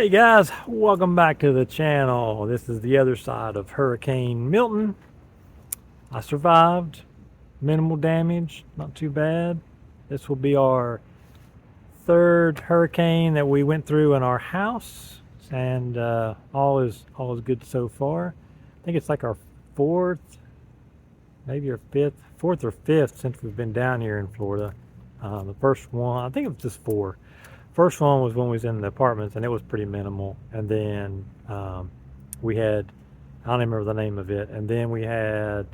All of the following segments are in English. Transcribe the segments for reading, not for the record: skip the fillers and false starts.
Hey guys, welcome back to the channel. This is the other side of Hurricane Milton. I survived, minimal damage, not too bad. This will be our third hurricane that we went through in our house, and all is good so far. I think it's like our fourth, maybe our fourth or fifth since we've been down here in Florida. The first one, I think it was just four. First one was when we was in the apartments, and it was pretty minimal. And then we had, I don't even remember the name of it. And then we had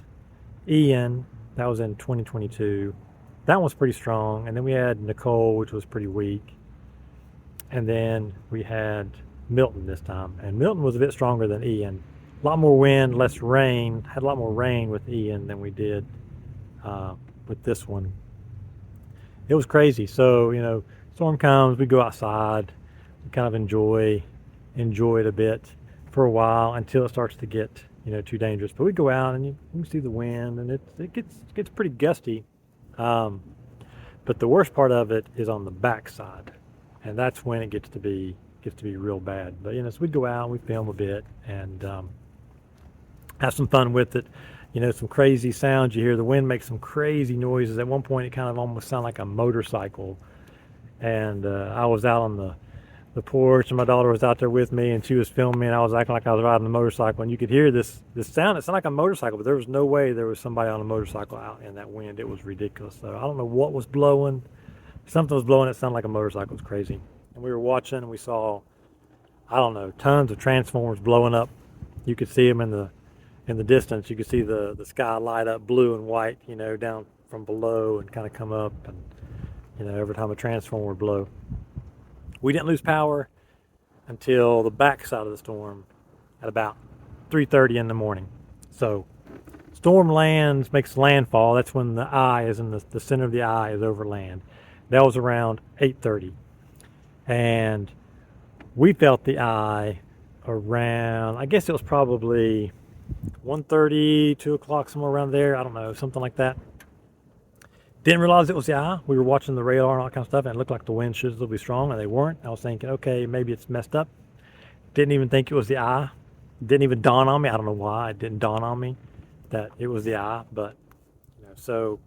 Ian, that was in 2022. That one was pretty strong. And then we had Nicole, which was pretty weak. And then we had Milton this time. And Milton was a bit stronger than Ian. A lot more wind, less rain. Had a lot more rain with Ian than we did with this one. It was crazy. So, storm comes, we go outside, we kind of enjoy it a bit for a while until it starts to get too dangerous. But we go out and you can see the wind, and it gets pretty gusty. But the worst part of it is on the backside, and that's when it gets to be real bad. But so we go out, we film a bit, and have some fun with it. Some crazy sounds you hear. The wind makes some crazy noises. At one point, it kind of almost sounded like a motorcycle. And I was out on the porch, and my daughter was out there with me, and she was filming me, and I was acting like I was riding a motorcycle. And you could hear this sound. It sounded like a motorcycle, but there was no way there was somebody on a motorcycle out in that wind. It was ridiculous. So I don't know what was blowing. Something was blowing. It sounded like a motorcycle. It was crazy. And we were watching, and we saw, I don't know, tons of transformers blowing up. You could see them in the distance. You could see the sky light up blue and white, down from below and kind of come up, and every time a transformer would blow. We didn't lose power until the back side of the storm at about 3:30 in the morning. So storm makes landfall. That's when the eye is in the center of the eye is over land. That was around 8:30. And we felt the eye around, I guess it was probably 1:30, 2 o'clock, somewhere around there. I don't know, something like that. Didn't realize it was the eye. We were watching the radar and all that kind of stuff, and it looked like the wind should still be strong, and they weren't. I was thinking, okay, maybe it's messed up. Didn't even think it was the eye. Didn't even dawn on me. I don't know why it didn't dawn on me that it was the eye, but so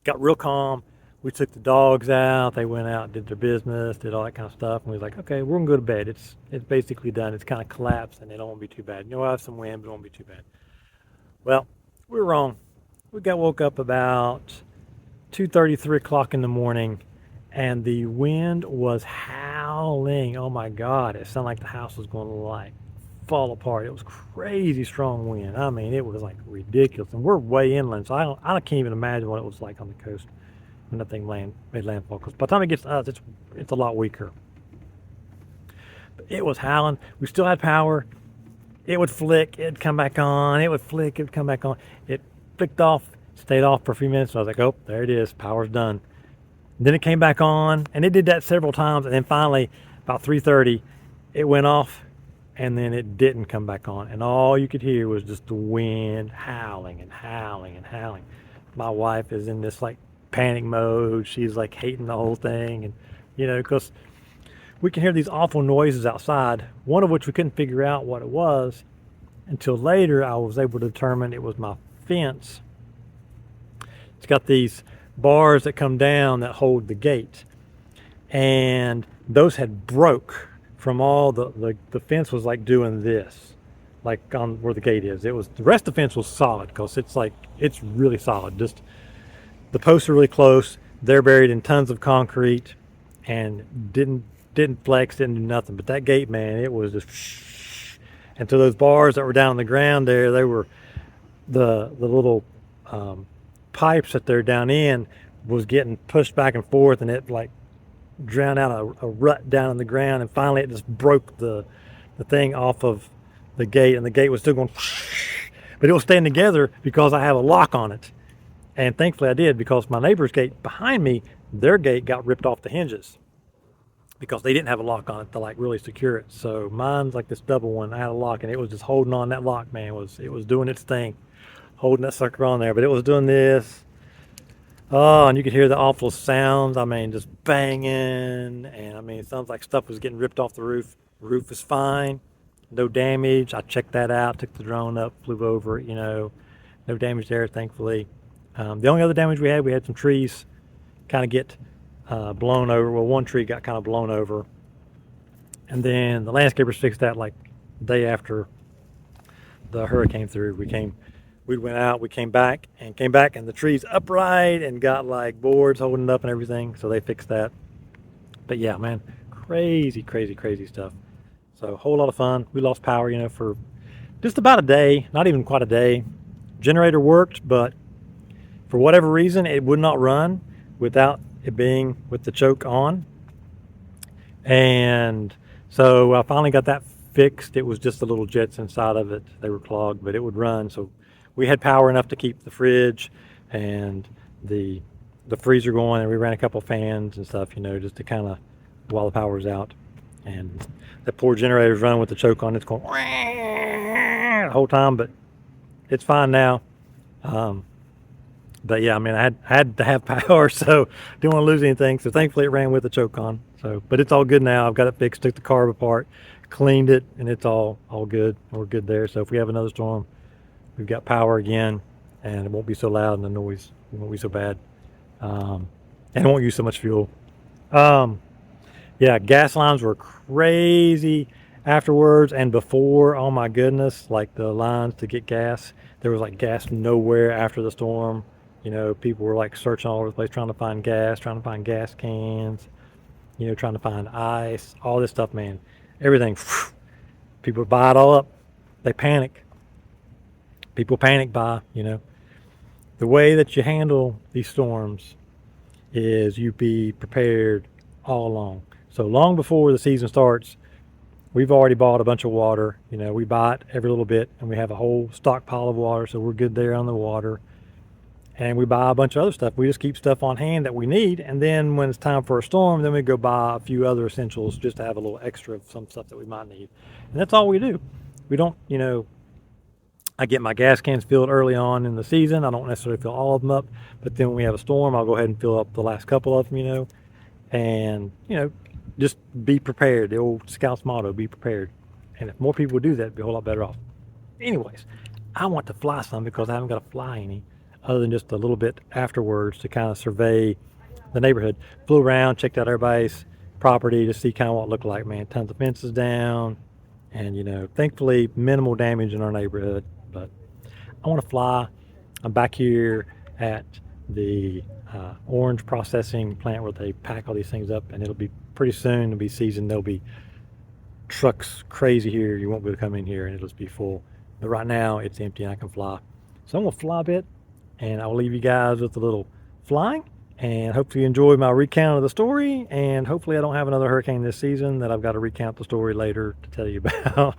got real calm. We took the dogs out. They went out, did their business, did all that kind of stuff, and we was like, okay, we're gonna go to bed. It's basically done. It's kind of collapsed, and it won't be too bad. We'll have some wind, but it won't be too bad. Well, we were wrong. We woke up about 2:30, 3 o'clock in the morning, and the wind was howling. Oh my God, it sounded like the house was going to fall apart. It was crazy strong wind. I mean, it was like ridiculous. And we're way inland, so I can't even imagine what it was like on the coast when that thing made landfall. Because by the time it gets to us, it's a lot weaker. But it was howling. We still had power. It would flick, it'd come back on. It would flick, it would come back on. It flicked off, stayed off for a few minutes. So I was like, oh, there it is, power's done. And then it came back on, and it did that several times, and then finally, about 3:30, it went off, and then it didn't come back on, and all you could hear was just the wind howling and howling and howling. My wife is in this panic mode. She's hating the whole thing, and because we can hear these awful noises outside, one of which we couldn't figure out what it was until later. I was able to determine it was my fence. It's got these bars that come down that hold the gate, and those had broke from all the fence was doing this, on where the gate is. It was, the rest of the fence was solid because it's really solid. Just the posts are really close. They're buried in tons of concrete and didn't flex, didn't do nothing. But that gate, man, it was just and so those bars that were down on the ground there, they were the little pipes that they're down in was getting pushed back and forth, and it drowned out a rut down in the ground, and finally it just broke the thing off of the gate, and the gate was still going but it was staying together because I have a lock on it. And thankfully I did, because my neighbor's gate behind me, their gate got ripped off the hinges because they didn't have a lock on it to really secure it. So mine's this double one. I had a lock, and it was just holding on. That lock, man, it was doing its thing, holding that sucker on there. But it was doing this Oh, and you could hear the awful sounds. I mean, just banging, and I mean, it sounds like stuff was getting ripped off the roof. Roof is fine, no damage. I checked that out, took the drone up, flew over it. No damage there, thankfully. The only other damage we had some trees kind of get blown over. Well, one tree got kind of blown over, and then the landscapers fixed that like the day after the hurricane through. We went out, we came back, and the tree's upright and got like boards holding it up and everything. So they fixed that. But yeah, man, crazy, crazy, crazy stuff. So a whole lot of fun. We lost power, for just about a day, not even quite a day. Generator worked, but for whatever reason, it would not run without it being with the choke on. And so I finally got that fixed. It was just the little jets inside of it. They were clogged, but it would run. So we had power enough to keep the fridge and the freezer going, and we ran a couple fans and stuff, just to kind of while the power was out. And that poor generator's running with the choke on. It's going the whole time, but it's fine now. But yeah, I mean, I had to have power, so didn't want to lose anything. So thankfully, it ran with the choke on. So, but it's all good now. I've got it fixed. Took the carb apart, cleaned it, and it's all good. We're good there. So if we have another storm, we've got power again, and it won't be so loud, and the noise won't be so bad, and it won't use so much fuel. Yeah, gas lines were crazy afterwards and before. Oh my goodness, like the lines to get gas, there was like gas nowhere after the storm. People were like searching all over the place trying to find gas, trying to find gas cans, trying to find ice, all this stuff, man. Everything. People buy it all up. They panic. People panic buy, The way that you handle these storms is you be prepared all along. So long before the season starts, we've already bought a bunch of water. We buy it every little bit, and we have a whole stockpile of water, so we're good there on the water. And we buy a bunch of other stuff. We just keep stuff on hand that we need, and then when it's time for a storm, then we go buy a few other essentials just to have a little extra of some stuff that we might need. And that's all we do. We don't, I get my gas cans filled early on in the season. I don't necessarily fill all of them up, but then when we have a storm, I'll go ahead and fill up the last couple of them, and, just be prepared. The old Scouts motto, be prepared. And if more people would do that, it'd be a whole lot better off. Anyways, I want to fly some because I haven't got to fly any other than just a little bit afterwards to kind of survey the neighborhood. Flew around, checked out everybody's property to see kind of what it looked like, man. Tons of fences down, and thankfully minimal damage in our neighborhood. But I want to fly. I'm back here at the orange processing plant where they pack all these things up, and it'll be pretty soon. It'll be season. There'll be trucks crazy here. You won't be able to come in here, and it'll just be full. But right now it's empty, and I can fly. So I'm gonna fly a bit, and I'll leave you guys with a little flying, and hopefully you enjoy my recount of the story, and hopefully I don't have another hurricane this season that I've got to recount the story later to tell you about.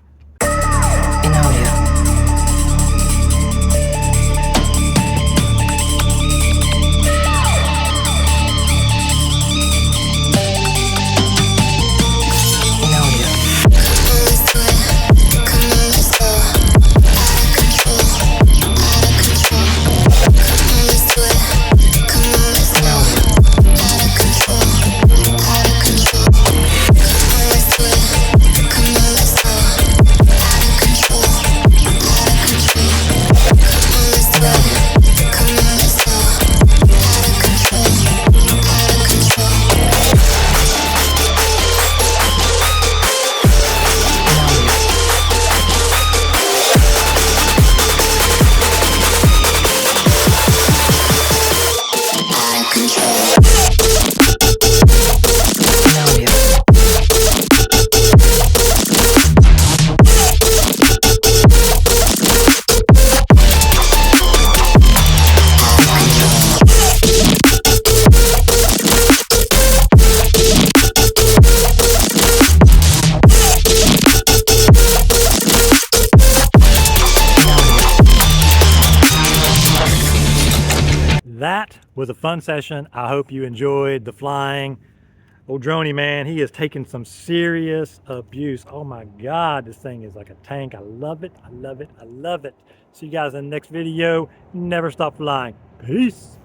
That was a fun session. I hope you enjoyed the flying. Old Droney, man, he has taken some serious abuse. Oh my God, this thing is like a tank. I love it. I love it. I love it. See you guys in the next video. Never stop flying. Peace.